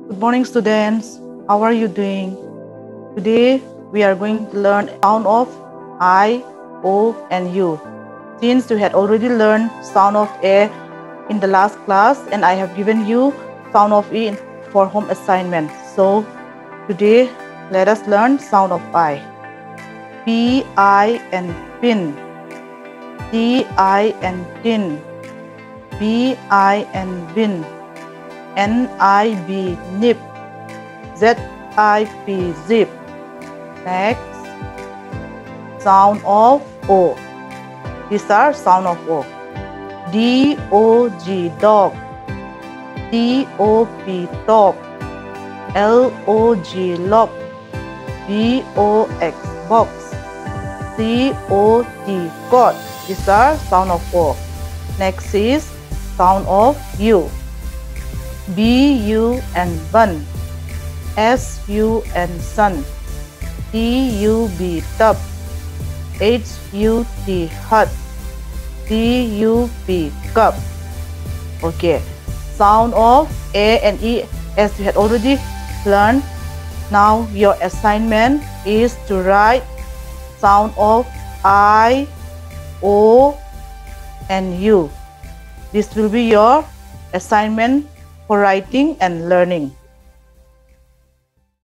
Good morning, students. How are you doing? Today we are going to learn sound of I, O, and U. Since you had already learned sound of A in the last class, and I have given you sound of E for home assignment. So today let us learn sound of I. P, I, and pin. T, I, and tin. B, I, and bin. NIB, nib. ZIP, zip. Next, sound of O. These are sound of O. DOG, dog. TOP, top. LOG, lock. BOX, box. COT, cot. These are sound of O. Next is sound of U. BU and bun. SU and sun. TUB, tub. HUT, hut. CUP, cup. Okay, sound of A and E as you had already learned. Now your assignment is to write sound of I, O, and U. This will be your assignment for writing and learning.